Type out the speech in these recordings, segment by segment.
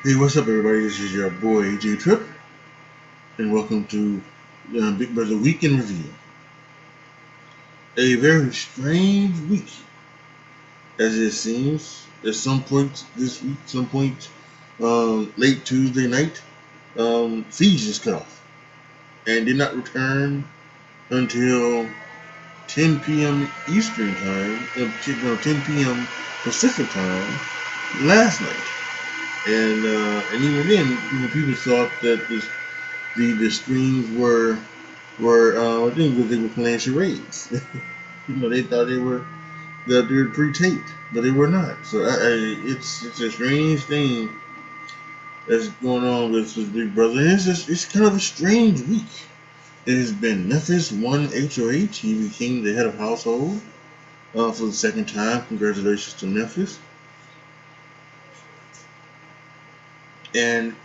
Hey, what's up, everybody? This is your boy AJTRIP, and welcome to Big Brother Weekend Review. A very strange week, as it seems. At some point this week, late Tuesday night, Siege is cut off and did not return until 10 p.m. Eastern Time, 10 p.m. Pacific Time last night. And even then, people thought that the streams were I think because they were playing charades. They thought they were pre-taped, but they were not. So it's a strange thing that's going on with Big Brother. And it's kind of a strange week. It has been Memphis won HOH. He became the head of household for the second time. Congratulations to Memphis. And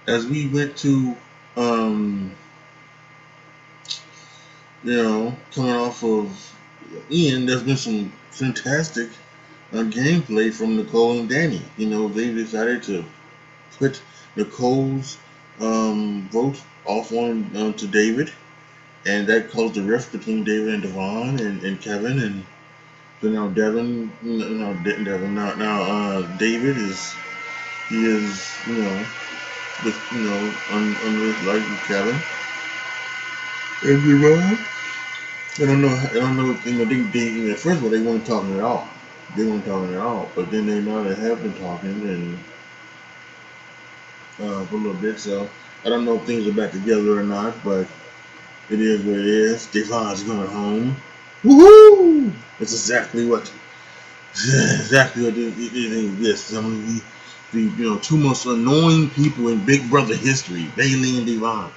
as we went to coming off of Ian, there's been some fantastic gameplay from Nicole and Danny. They decided to put Nicole's vote off on to David, and that caused a rift between David and Devon and Kevin. And so now Devin now David is with under like Kevin and Devon. First of all, they weren't talking at all. But then they have been talking and for a little bit. So I don't know if things are back together or not, but it is what it is. Devon's going home. Woohoo! That's exactly what it is. Some of the two most annoying people in Big Brother history, Bailey and Devon,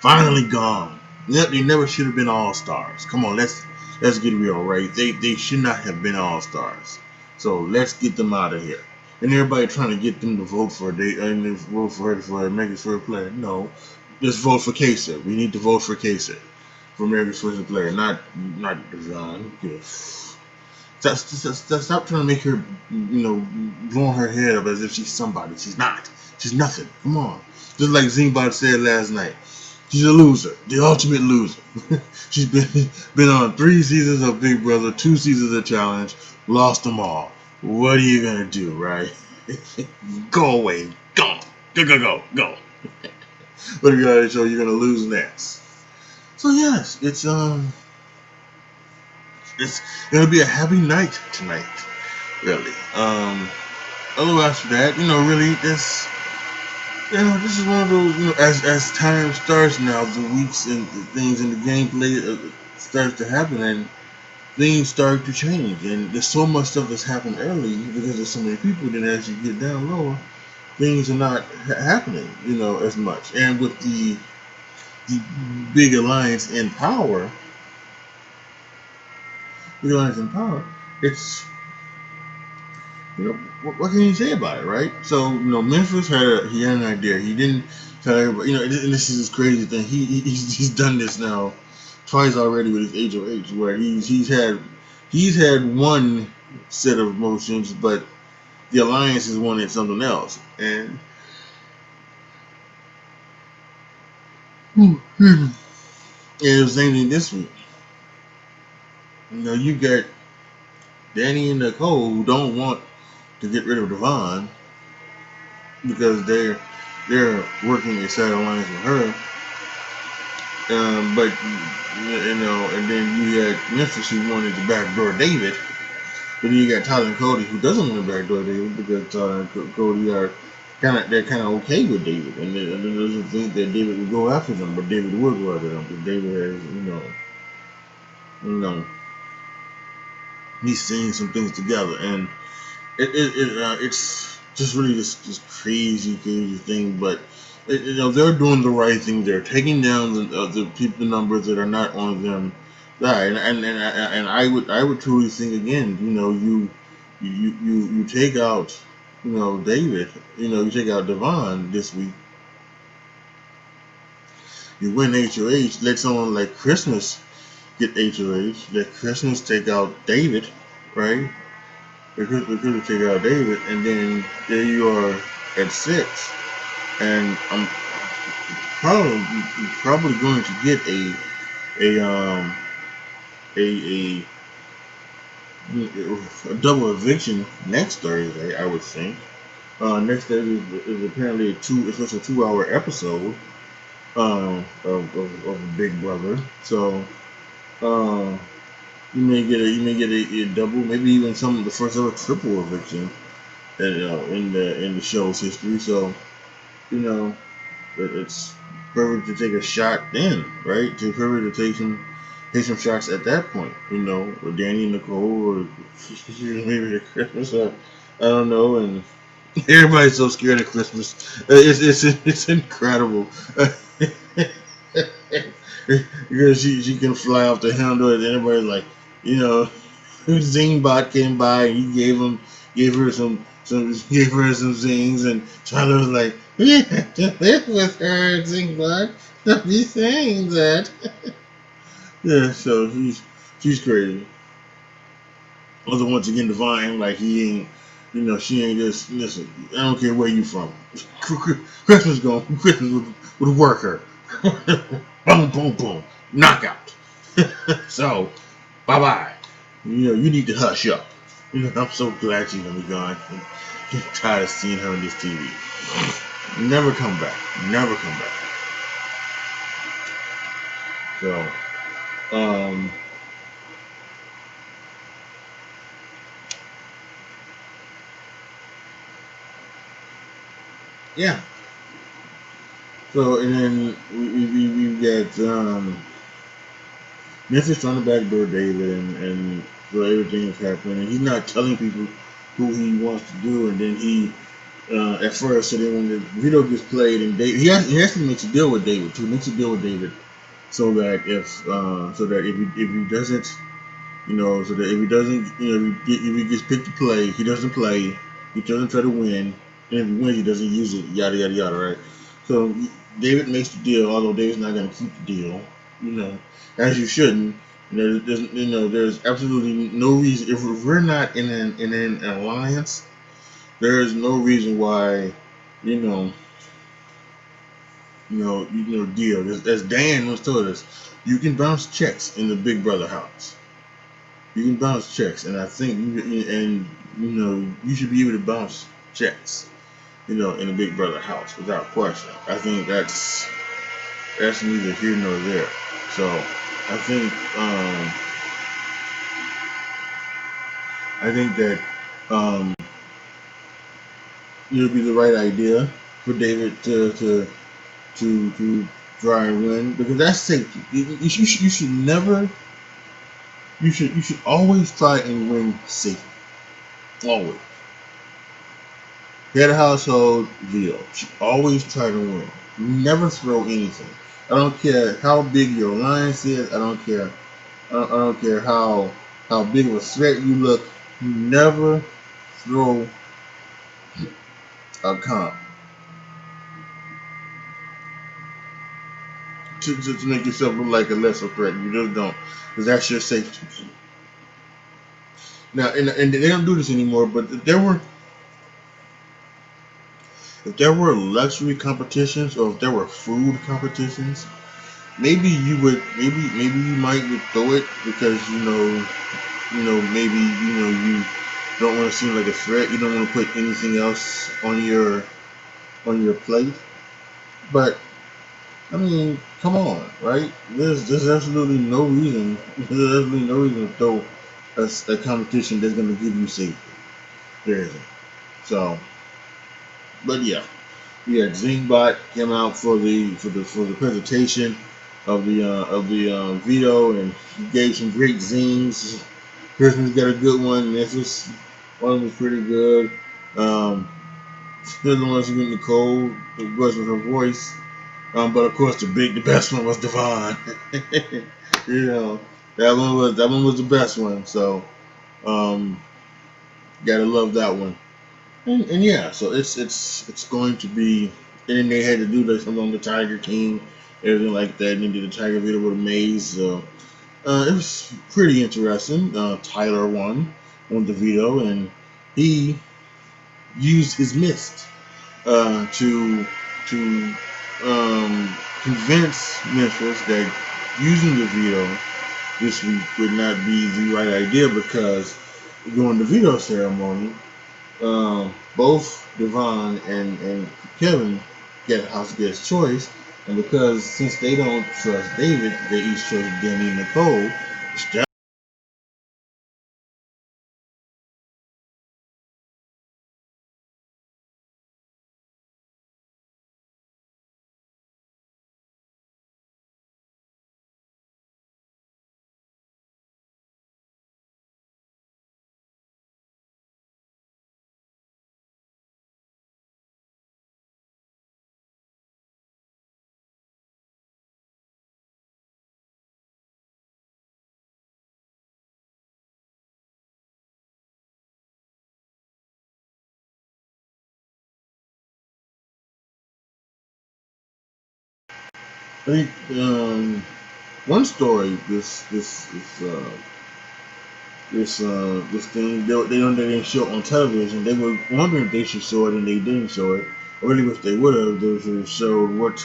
finally gone. They never should have been all stars. Come on, let's get real, right? They should not have been all stars. So let's get them out of here. And everybody trying to get them to vote for vote for her for America's First Player. No, let's vote for Kesa. We need to vote for Kesa for America's First Player, not Devon. Stop trying to make her, blowing her head up as if she's somebody. She's not. She's nothing. Come on. Just like Zimbot said last night. She's a loser, the ultimate loser. She's been on 3 seasons of Big Brother, 2 seasons of Challenge, lost them all. What are you gonna do, right? Go away, go. What are you gonna show? You're gonna lose next. So yes, it's gonna be a happy night tonight, really. Otherwise, for that, really this is one of those, as time starts now, the weeks and the things in the gameplay starts to happen, and things start to change, and there's so much stuff that's happened early because there's so many people. Then as you get down lower, things are not happening, as much. And with the big alliance in power, it's what can you say about it, right? So Memphis he had an idea. He didn't tell everybody. And this is his crazy thing. He's done this now twice already with his HOH, where he's had one set of motions, but the alliance has wanted something else. And it was the same thing this week. You got Danny and Nicole who don't want to get rid of Devon because they're working a side alliance with her. But and then you had Memphis who wanted to backdoor David, but then you got Tyler and Cody who doesn't want to backdoor David because Tyler and Cody are they're kind of okay with David, and they doesn't think that David would go after them, but David will go after them because David has he's seeing some things together, and it's just really this crazy thing, but. They're doing the right thing. They're taking down the numbers that are not on them. Right, and I would truly think again. You take out David. You take out Devon this week. You win HOH. Let someone like Christmas get HOH. Let Christmas take out David, right? Let Christmas take out David, and then there you are at 6. and I'm probably going to get a um a a double eviction next Thursday. I would think. Next Thursday is apparently it's just a 2 hour episode of Big Brother. So uh, you may get a double, maybe even some of the first ever triple eviction in the show's history. So you know it's perfect to take a shot then, right? To perfect to take some shots at that point. With Danny and Nicole, or maybe at Christmas. I don't know. And everybody's so scared of Christmas. It's incredible. Because she can fly off the handle, and everybody's like, you know, Zingbot came by and he gave her some zings, and Charlotte was like, "We have to live with her, Zingbot. Don't be saying that." Yeah, so she's crazy. Although once again, Divine, like he ain't, she ain't just listen. I don't care where you from. Christmas would work her. Boom, boom, boom, knockout. So bye bye. You need to hush up. I'm so glad she's gonna be gone. I'm tired of seeing her on this TV. Never come back. Never come back. So, yeah. So, and then we've got Memphis trying to backdoor David, and so everything is happening. And he's not telling people who he wants to do, and then he at first, so then when the video gets played, and David, he actually makes a deal with David too. Makes a deal with David so that if he doesn't, so that if he doesn't, if he gets picked to play, he doesn't play. He doesn't try to win, and if he wins, he doesn't use it. Yada yada yada. Right. So David makes the deal, although David's not going to keep the deal. As you shouldn't. There's absolutely no reason if we're not in an alliance. There is no reason why, you know, deal. As Dan was told us, you can bounce checks in the Big Brother house. You can bounce checks, and I think you should be able to bounce checks, in the Big Brother house without question. I think that's neither here nor there. So I think that um, it would be the right idea for David to try and win, because that's safety. You should never you should always try and win safely. Always. Head of household deal. You should always try to win. Never throw anything. I don't care how big your alliance is. I don't care. I don't care how big of a threat you look. You never throw a comp to make yourself look like a lesser threat. You just don't, because that's your safety. Now, and they don't do this anymore. But if there were luxury competitions, or if there were food competitions, maybe you might would throw it, because maybe you don't want to seem like a threat. You don't want to put anything else on your plate. But I mean, come on, right? There's absolutely no reason. There's absolutely no reason to throw a competition that's going to give you safety. There isn't. So, but yeah. Yeah, Zingbot came out for the presentation of the veto, and he gave some great zings. Christmas got a good one. Memphis one was pretty good. Um, the other ones with Nicole, it wasn't her voice. But of course the best one was Devon. you know, that one was the best one. So um, gotta love that one. And yeah, so it's going to be. And then they had to do this along the Tiger King, everything like that. And they did the Tiger video with a maze. So it was pretty interesting. Tyler won the veto, and he used his mist to to convince Memphis that using the veto this week would not be the right idea because during the veto ceremony, both Devon and Kevin get House Guest choice, and because since they don't trust David, they each chose Danny and Nicole. I think one story this thing they didn't show it on television. They were wondering if they should show it and they didn't show it. I really wish they would have. They should have showed what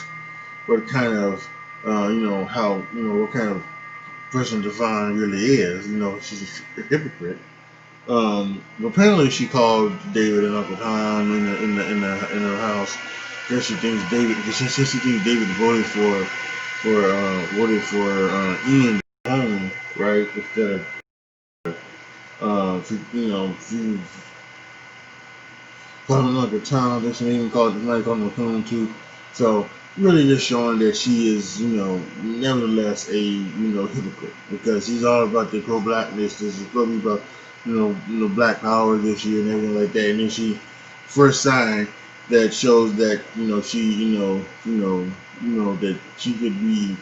kind of how what kind of person Devon really is. She's a hypocrite. Apparently she called David and Uncle Tom in her house because she thinks David voted for Ian home, right, instead of she called him Uncle Tom. They should even call it like on the phone too. So really just showing that she is, nevertheless a hypocrite because she's all about the pro blackness. This is probably about black power this year and everything like that. And then she first sign that shows that she that she could be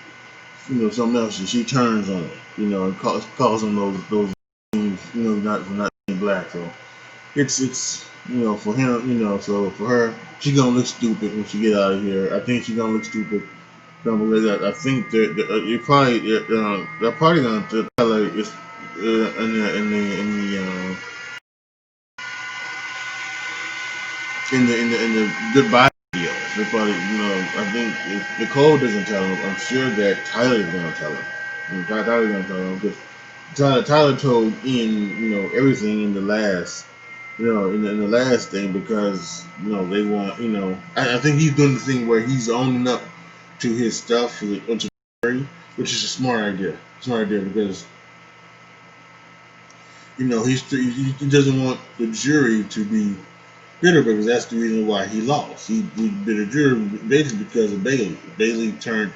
something else. She turns on it, and calls them those names, not for not being black. So it's for him, so for her, she gonna look stupid when she get out of here. I think she gonna look stupid. I think you probably they're probably gonna tell her it's in the goodbye video. They're probably I think if Nicole doesn't tell him, I'm sure that Tyler's gonna tell her. Tyler's gonna tell him because Tyler told Ian everything in the last in the last thing because they want I think he's doing the thing where he's owning up to his stuff to the jury, which is a smart idea because he doesn't want the jury to be bitter because that's the reason why he lost. He bit a jury basically because of Bailey. Bailey turned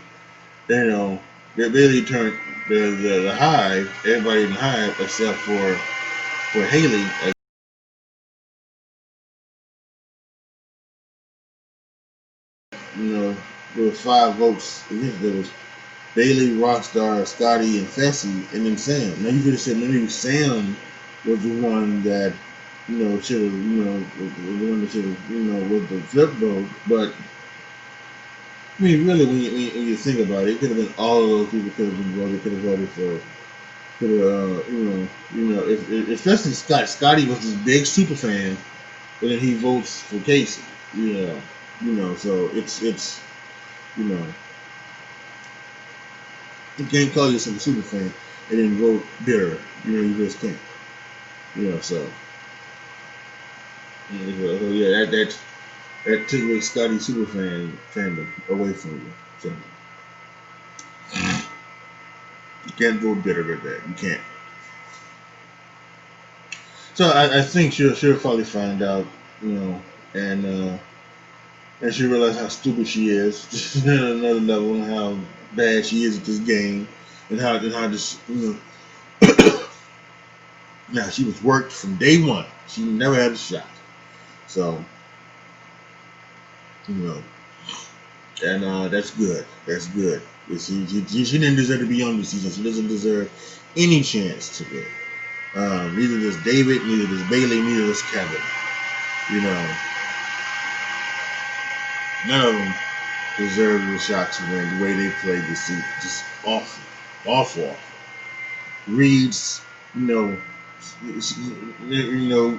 you know Bailey turned the hive, everybody in the hive except for Haley. There was 5 votes. There was Bailey, Rockstar, Scotty, and Fessy, and then Sam. Now you could have said maybe Sam was the one that should have the one that should have with the flip vote. But I mean, really, when you think about it, it could have been all of those people could have been voted. Could have voted for. Could have if especially Scott. Scotty was this big super fan, but then he votes for Casey. So it's you know you can't call yourself a super fan and then vote bitter. You just can't. So yeah, that took away Scotty superfan fandom away from you. So you can't vote bitter with that. You can't. So I think she'll probably find out, and and she realize how stupid she is, just at another level, and how bad she is at this game, and how this now she was worked from day one. She never had a shot. So you know, and that's good. That's good. She didn't deserve to be on this season. She doesn't deserve any chance to win. Neither does David, neither does Bailey, neither does Kevin. You know, none of them deserve the shot to win the way they played this season. Just awful, awful. Reads, you know,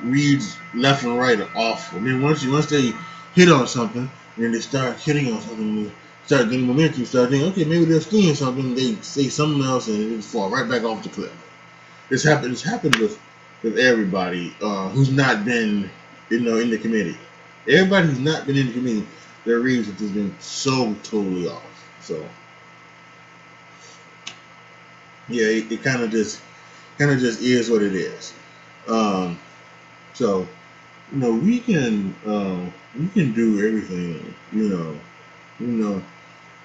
reads left and right are awful. I mean, once they hit on something, And then they start hitting on something, start getting momentum, start thinking, okay, maybe they're seeing something. They say something else, and it just fall right back off the cliff. It's happened. It's happened with everybody who's not been, in the committee. Everybody who's not been in the committee, their reasons has been so totally off. So yeah, it kind of just is what it is. Um, so we can do everything. You know,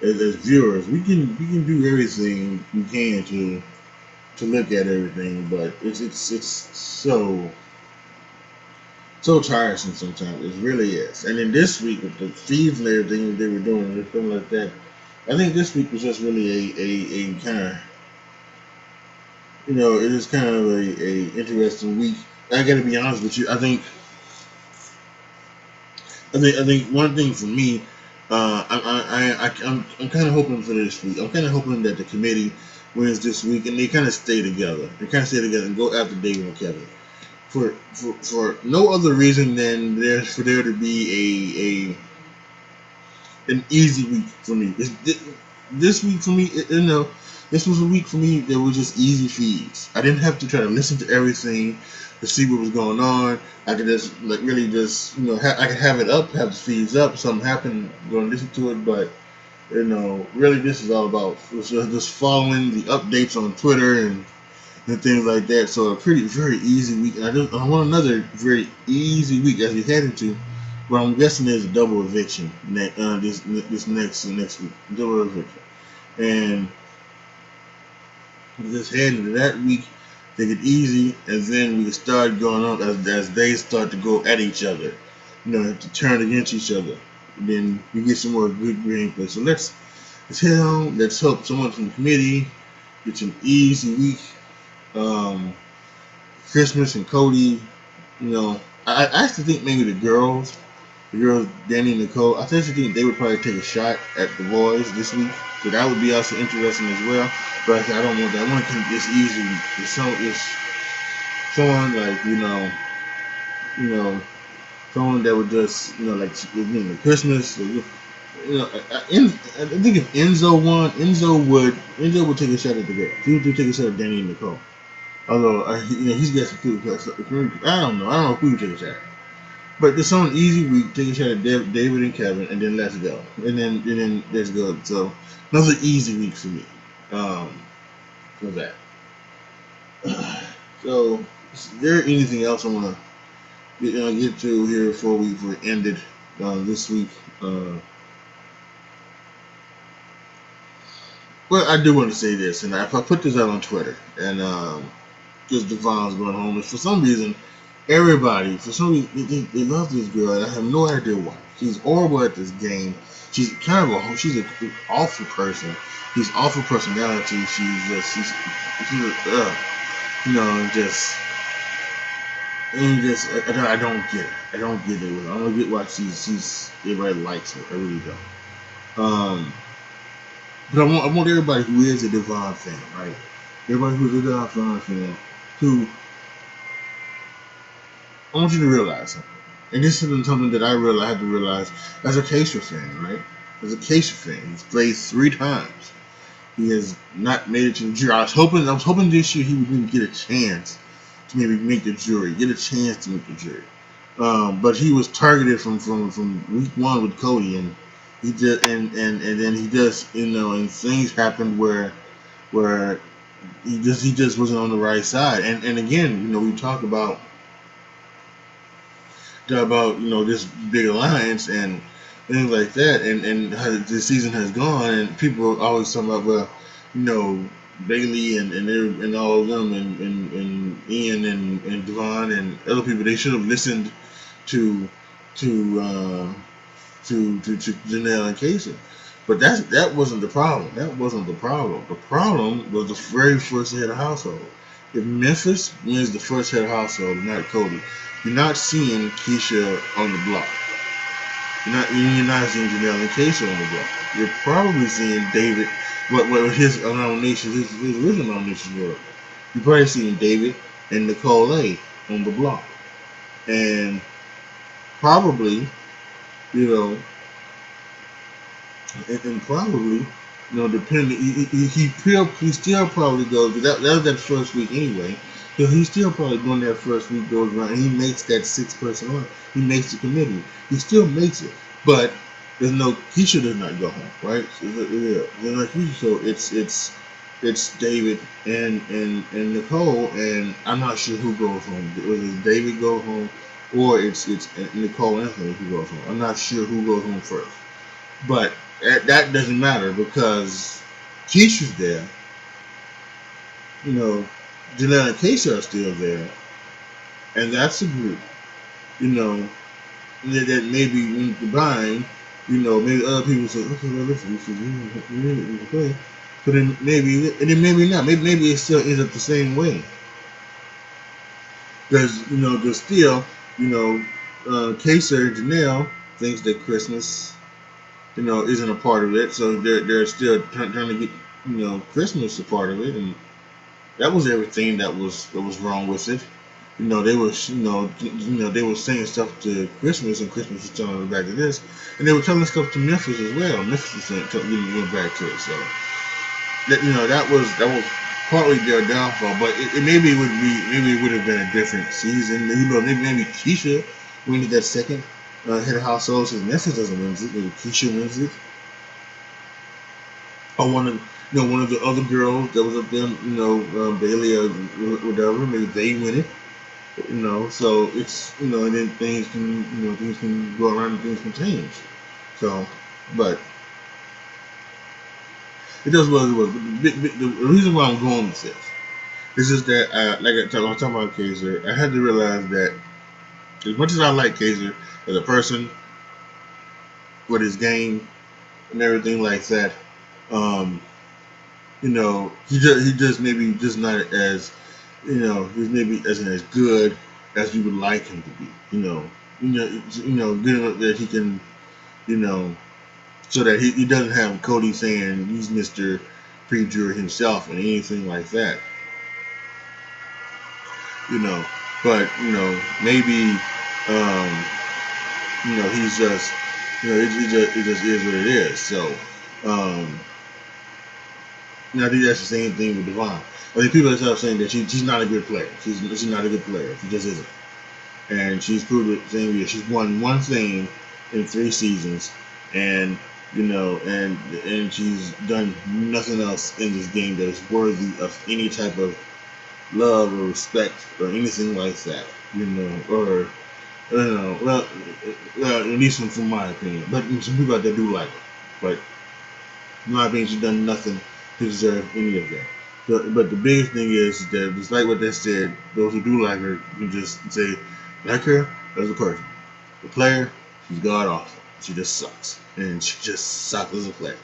as viewers, we can do everything we can to look at everything, but it's so tiresome sometimes. It really is. And then this week with the feeds and everything that they were doing and something like that, I think this week was just really a kind of, it is kind of a interesting week. I got to be honest with you. I think one thing for me, I'm kind of hoping for this week. I'm kind of hoping that the committee wins this week and they kind of stay together. They kind of stay together and go after David and Kevin for no other reason than for there to be an easy week for me. This week for me, this was a week for me that was just easy feeds. I didn't have to try to listen to everything to see what was going on. I could just really just I could have it up, have the feeds up. Something happened, go and listen to it. But really, this is all about just following the updates on Twitter and things like that. So a very easy week. And I want another very easy week as we head into. Well, I'm guessing there's a double eviction this next week. Double eviction, and we just head into that week. Take it easy, and then we can start going on as they start to go at each other. Have to turn against each other. And then we get some more good gameplay. So let's head on. Let's hope someone from the committee gets an easy week. Christmas and Cody, I actually think maybe the girls Danny and Nicole, I actually think they would probably take a shot at the boys this week. So that would be also interesting as well. But I don't want that. I want to keep this easy. It's someone like you know, someone that would just like Christmas. I think if Enzo won, Enzo would take a shot at the girls. He would take a shot at Danny and Nicole. Although he's got some food. I don't know. I don't know who would take a shot. But this on easy week, take a shot at David and Kevin, and then let's go, and then let's go. So another easy week for me. For that. So is there anything else I want to get to here before we end it this week? Well, I do want to say this, and if I put this out on Twitter, and just Devon's going home, and for some reason everybody, for some reason, they love this girl, and I have no idea why. She's horrible at this game. She's she's an awful person. She's awful personality. Just I don't get it. I don't get it. I don't get why she's everybody likes her. I really don't. But I want everybody who is a Devon fan, right? Everybody who's a Devon fan, to I want you to realize something. And this is something that I had to realize as a Casher fan, right? As a Casher fan, he's played 3 times. He has not made it to the jury. I was hoping this year he would even get a chance to maybe make the jury, get a chance to make the jury. But he was targeted from week 1 with Cody, and he did, and then he just, and things happened where he just wasn't on the right side. And again, we talk about this big alliance and things like that, and how the season has gone, and people are always talking about, well, Bailey and all of them, and Ian and Devon and other people, they should have listened to to Janelle and Casey. But that wasn't the problem. That wasn't the problem. The problem was the very first head of household. If Memphis wins the first head of household, not Cody, you're not seeing Keisha on the block. You're not seeing Janelle and Casey on the block. You're probably seeing David. What his nominations, his original nominations were. You're probably seeing David and Nicole A on the block, and probably, you know, and probably, depending, he still probably goes. That was that first week anyway. So he's still probably doing that first week goes around, and he makes that 6 person line. He makes the committee. He still makes it, but there's no Keisha does not go home, right? So, yeah, there's no Keisha, so it's David and Nicole, and I'm not sure who goes home. Whether David go home or it's Nicole Anthony who goes home. I'm not sure who goes home first. But that doesn't matter because Keisha's there. Janelle and Keisha are still there, and that's a group. You know that maybe when combined, maybe other people say, okay, well, listen, we should play. But then maybe not. Maybe it still ends up the same way because there's still you know Keisha and Janelle thinks that Christmas isn't a part of it. So they're still trying to get Christmas a part of it, and that was everything that was wrong with it. They were they were saying stuff to Christmas, and Christmas was telling them back to this, and they were telling stuff to Memphis as well. Memphis was went back to it, so that was partly their downfall. But maybe it would have been a different season. Maybe Keisha wins that second head of household since Memphis doesn't win it. Maybe Keisha wins it, or one of the other girls that was up there, Bailey or whatever. Maybe they win it. So it's and then things can go around and things can change. So, but it does what it was. The reason why I'm going with this is that I was talking about Kaiser. I had to realize that as much as I like Kaiser as a person with his game and everything like that, um, he just maybe just not as he's maybe isn't as good as you would like him to be. Getting up that he can, you know, so that he doesn't have Cody saying he's Mr. Pre-Juror himself and anything like that. You know, but maybe um, he's just it just is what it is. So um, I think that's the same thing with Devon. I think people are saying that she's not a good player. She's not a good player. She just isn't. And she's proved it the same year. She's won one thing in 3 seasons, and and she's done nothing else in this game that is worthy of any type of love or respect or anything like that. Or well, at least from my opinion. But some people out there do like her. But in my opinion, she's done nothing to deserve any of that. But the biggest thing is that, just like what they said, those who do like her can just say, like her as a person. The player, she's god awful. She just sucks. And she just sucks as a player.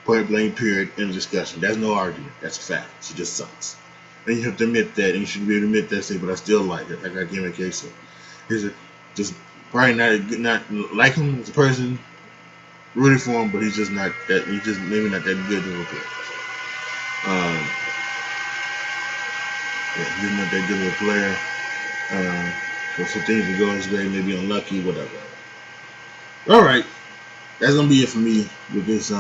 Point blank, period, end of discussion. That's no argument. That's a fact. She just sucks. And you have to admit that, and you should be able to admit that, say, but I still like her. Like I gave a case of. He's just probably not like him as a person, rooting for him, but he's just not that. He's just maybe not that good of a player. Um, yeah, he's not that good of a player. So things will go his way, maybe unlucky, whatever. All right, that's gonna be it for me with this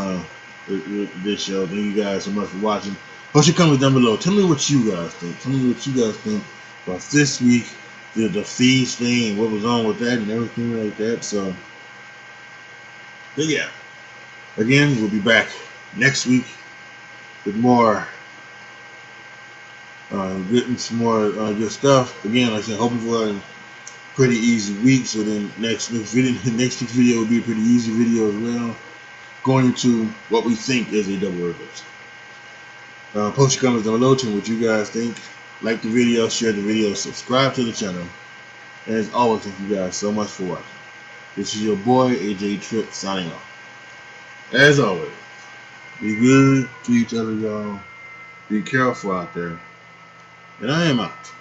with this show. Thank you guys so much for watching. Post your comments down below. Tell me what you guys think. Tell me what you guys think about this week, the fees thing, and what was on with that, and everything like that. So, but yeah, again, we'll be back next week with more getting some more good stuff. Again, like I said, hoping for a pretty easy week. So then next week's video will be a pretty easy video as well. Going into what we think is a double reverse. Post your comments down below to what you guys think. Like the video, share the video, subscribe to the channel. And as always, thank you guys so much for watching. This is your boy AJTRIP signing off. As always, be good to each other, y'all. Be careful out there. And I am out.